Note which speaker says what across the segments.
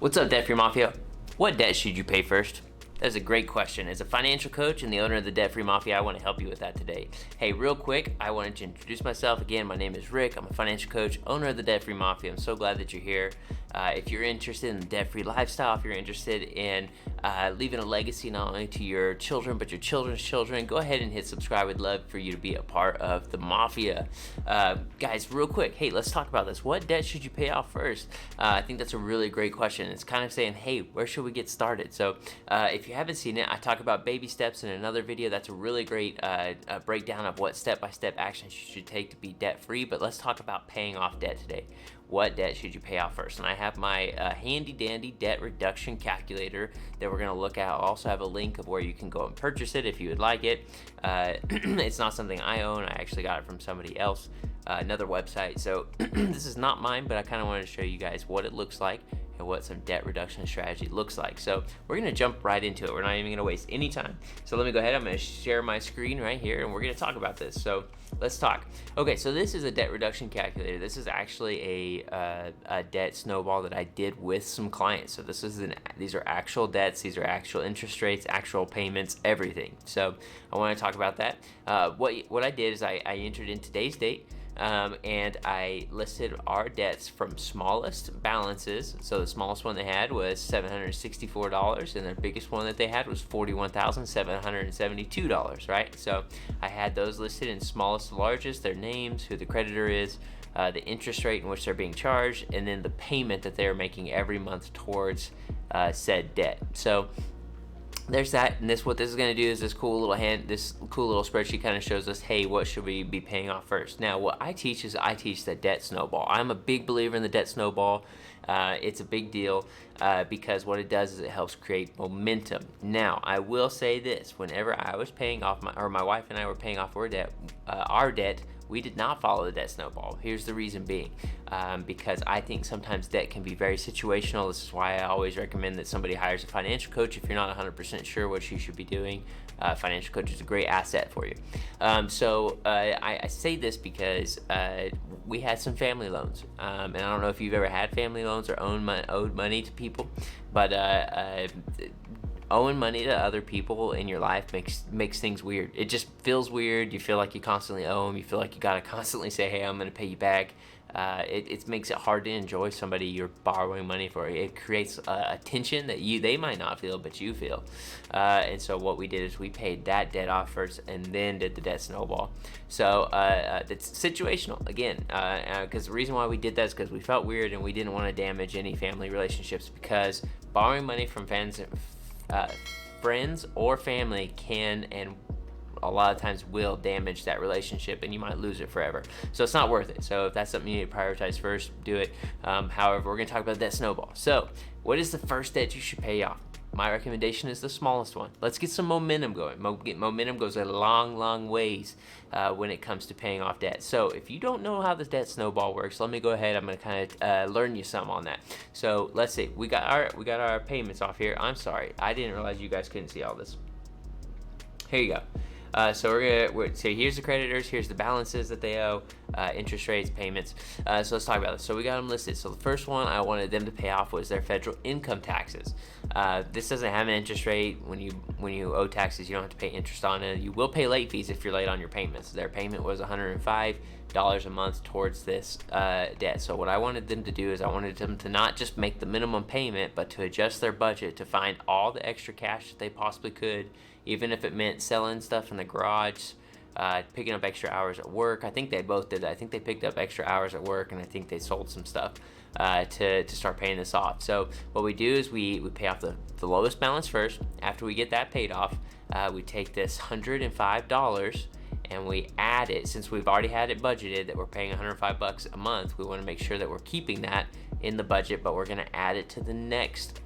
Speaker 1: What's up, Debt Free Mafia? What debt should you pay first? That's a great question. As a financial coach and the owner of the Debt Free Mafia, I want to help you with that today. Hey, real quick, I wanted to introduce myself. Again, my name is Rick. I'm a financial coach, owner of the Debt Free Mafia. I'm so glad that you're here. If you're interested in the debt-free lifestyle, if you're interested in leaving a legacy not only to your children, but your children's children, go ahead and hit subscribe. We'd love for you to be a part of the Mafia. Guys, real quick, hey, let's talk about this. What debt should you pay off first? I think that's a really great question. It's kind of saying, hey, where should we get started? So if you haven't seen it, I talk about baby steps in another video. That's a really great breakdown of what step-by-step actions you should take to be debt-free. But let's talk about paying off debt today. What debt should you pay off first? And I have my handy dandy debt reduction calculator that we're gonna look at. I'll also have a link of where you can go and purchase it if you would like it. It's not something I own. I actually got it from somebody else, another website. So this is not mine, but I kind of wanted to show you guys what it looks like and what some debt reduction strategy looks like. So we're gonna jump right into it. We're not even gonna waste any time. So let me go ahead. I'm gonna share my screen right here and we're gonna talk about this. So let's talk. Okay, so this is a debt reduction calculator. This is actually a debt snowball that I did with some clients. So these are actual debts. These are actual interest rates, actual payments, everything. So I wanna talk about that. What I did is I entered in today's date. And I listed our debts from smallest balances. So the smallest one they had was $764, and the biggest one that they had was $41,772, right? So I had those listed in smallest to largest, their names, who the creditor is, the interest rate in which they're being charged, and then the payment that they're making every month towards said debt. So there's that, and what this is going to do is this cool little spreadsheet kind of shows us, hey, what should we be paying off first? Now, what I teach is the debt snowball. I'm a big believer in the debt snowball. It's a big deal because what it does is it helps create momentum. Now, I will say this: whenever I was paying off my wife and I were paying off our debt, we did not follow the debt snowball. Here's the reason being, because I think sometimes debt can be very situational. This is why I always recommend that somebody hires a financial coach if you're not 100% sure what you should be doing. Financial coach is a great asset for you. So I say this because we had some family loans, and I don't know if you've ever had family loans or owed money to people, but owing money to other people in your life makes things weird. It just feels weird. You feel like you constantly owe them. You feel like you gotta constantly say, hey, I'm gonna pay you back. It makes it hard to enjoy somebody you're borrowing money for. It creates a tension that they might not feel, but you feel. And so what we did is we paid that debt off first and then did the debt snowball. So it's situational, again, because the reason why we did that is because we felt weird and we didn't want to damage any family relationships, because borrowing money from friends or family can and a lot of times will damage that relationship, and you might lose it forever. So it's not worth it. So if that's something you need to prioritize first, do it. However, we're going to talk about that snowball. So what is the first debt you should pay off? My recommendation is the smallest one. Let's get some momentum going. Momentum goes a long ways when it comes to paying off debt. So if you don't know how the debt snowball works, let me go ahead. I'm going to kind of learn you some on that. So let's see. We got our payments off here. I'm sorry, I didn't realize you guys couldn't see all this. Here you go. So here's the creditors, here's the balances that they owe, interest rates, payments. So let's talk about this. So we got them listed. So the first one I wanted them to pay off was their federal income taxes. This doesn't have an interest rate. When you owe taxes, you don't have to pay interest on it. You will pay late fees if you're late on your payments. Their payment was $105 a month towards this debt. So what I wanted them to do is I wanted them to not just make the minimum payment, but to adjust their budget to find all the extra cash that they possibly could, even if it meant selling stuff in the garage, picking up extra hours at work. I think they both did that. I think they picked up extra hours at work, and I think they sold some stuff to start paying this off. So what we do is we pay off the lowest balance first. After we get that paid off, we take this $105 and we add it. Since we've already had it budgeted that we're paying $105 a month, we want to make sure that we're keeping that in the budget, but we're going to add it to the next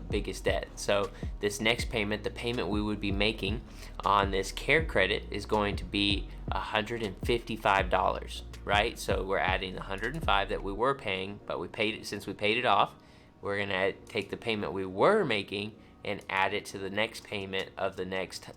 Speaker 1: biggest debt. So this next payment, the payment we would be making on this care credit, is going to be $155, right? So we're adding the $105 that we were paying, but since we paid it off, we're going to take the payment we were making and add it to the next payment of the next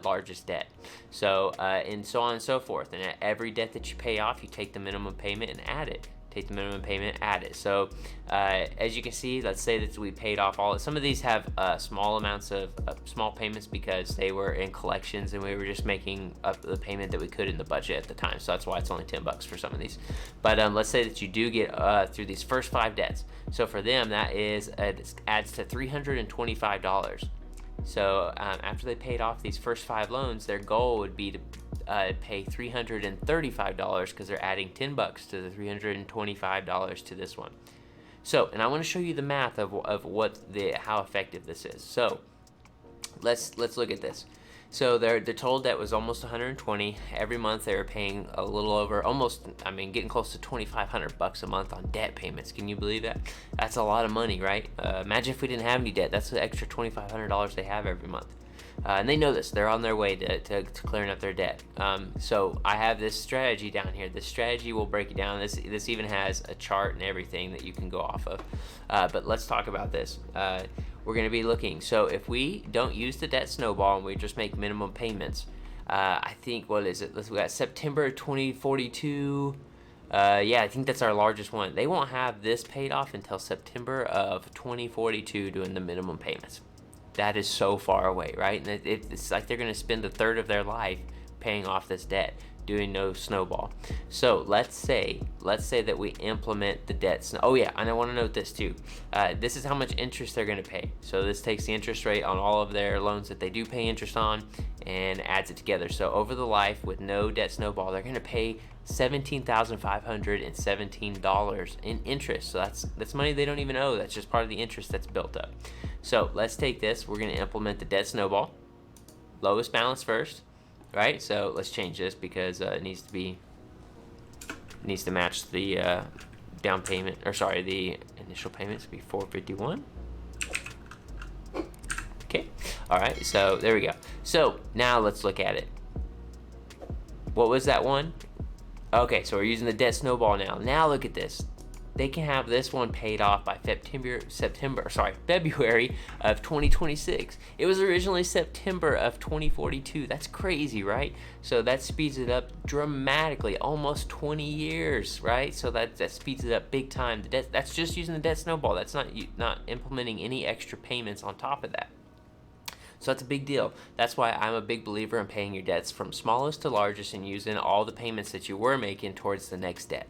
Speaker 1: largest debt. So and so on and so forth. And at every debt that you pay off, you take the minimum payment and add it take the minimum payment, add it. So as you can see, let's say that we paid off all. Some of these have small amounts of small payments because they were in collections and we were just making up the payment that we could in the budget at the time. So that's why it's only $10 for some of these. But let's say that you do get through these first 5 debts. So for them, that is adds to $325. So after they paid off these first 5 loans, their goal would be to pay $335 because they're adding $10 to the $325 to this one. So, and I want to show you the math of how effective this is. So let's look at this. So their total debt was almost $120. Every month they were paying a little over, getting close to $2,500 a month on debt payments. Can you believe that? That's a lot of money, right? Imagine if we didn't have any debt. That's the extra $2,500 they have every month. And they know this. They're on their way to clearing up their debt. So I have this strategy down here. This strategy will break it down. This even has a chart and everything that you can go off of. But let's talk about this. We're going to be looking. So if we don't use the debt snowball and we just make minimum payments, I think, what is it? We got September 2042. I think that's our largest one. They won't have this paid off until September of 2042 doing the minimum payments. That is so far away, right? And it's like they're going to spend a third of their life paying off this debt, doing no snowball. So let's say that we implement the debt. Oh yeah, and I want to note this too. This is how much interest they're going to pay. So this takes the interest rate on all of their loans that they do pay interest on and adds it together. So over the life with no debt snowball, they're going to pay $17,517 in interest. So that's money they don't even owe. That's just part of the interest that's built up. So let's take this. We're going to implement the debt snowball. Lowest balance first, right? So let's change this because it needs to match the down payment, the initial payments to be $451. Okay. All right. So there we go. So now let's look at it. What was that one? Okay, so we're using the debt snowball now. Now look at this. They can have this one paid off by February of 2026. It was originally September of 2042. That's crazy, right? So that speeds it up dramatically, almost 20 years, right? So that speeds it up big time. That's just using the debt snowball. That's not implementing any extra payments on top of that. So that's a big deal. That's why I'm a big believer in paying your debts from smallest to largest and using all the payments that you were making towards the next debt.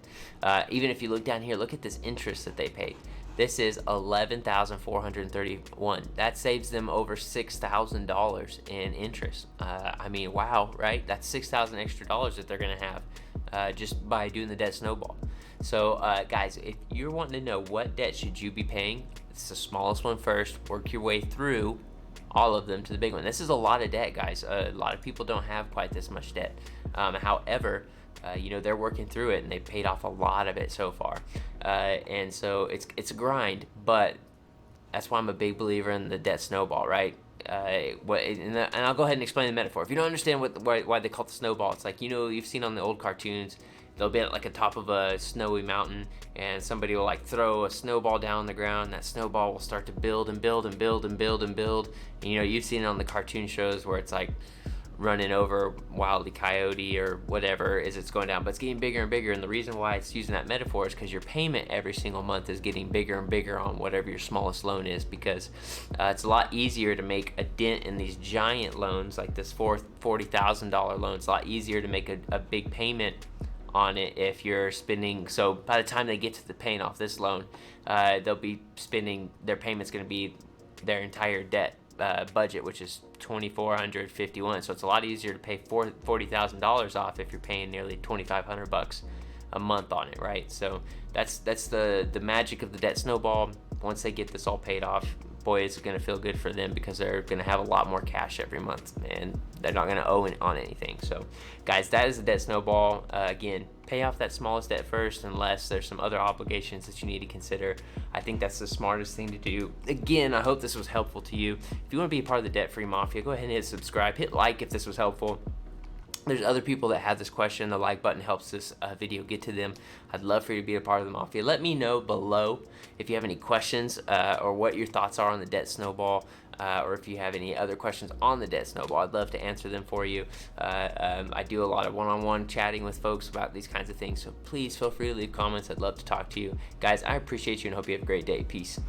Speaker 1: Even if you look down here, look at this interest that they paid. This is $11,431. That saves them over $6,000 in interest. Wow, right? That's $6,000 extra dollars that they're going to have just by doing the debt snowball. So, guys, if you're wanting to know what debt should you be paying, it's the smallest one first. Work your way through all of them to the big one. This is a lot of debt, guys. A lot of people don't have quite this much debt. However, they're working through it and they've paid off a lot of it so far. And so it's a grind, but that's why I'm a big believer in the debt snowball, right? And I'll go ahead and explain the metaphor. If you don't understand why they call it the snowball, it's like, you've seen on the old cartoons, they'll be at like a top of a snowy mountain and somebody will like throw a snowball down on the ground. That snowball will start to build and build and build and build and build. And, you've seen it on the cartoon shows where it's like running over Wile E. Coyote or whatever as it's going down, but it's getting bigger and bigger. And the reason why it's using that metaphor is because your payment every single month is getting bigger and bigger on whatever your smallest loan is, because it's a lot easier to make a dent in these giant loans like this $40,000 loan. It's a lot easier to make a big payment on it if you're spending. So by the time they get to the paying off this loan, they'll be spending, their payment's going to be their entire debt budget, which is $2,451. So it's a lot easier to pay $40,000 off if you're paying nearly $2,500 a month on it, right? So that's the magic of the debt snowball. Once they get this all paid off, boy, it's going to feel good for them because they're going to have a lot more cash every month and they're not going to owe on anything. So, guys, that is the debt snowball. Again, pay off that smallest debt first unless there's some other obligations that you need to consider. I think that's the smartest thing to do. Again, I hope this was helpful to you. If you want to be a part of the Debt Free Mafia, go ahead and hit subscribe. Hit like if this was helpful. there's other people that have this question. The like button helps this video get to them. I'd love for you to be a part of the Mafia. Let me know below if you have any questions or what your thoughts are on the debt snowball, or if you have any other questions on the debt snowball. I'd love to answer them for you. I do a lot of one-on-one chatting with folks about these kinds of things, so please feel free to leave comments. I'd love to talk to you. Guys, I appreciate you and hope you have a great day. Peace.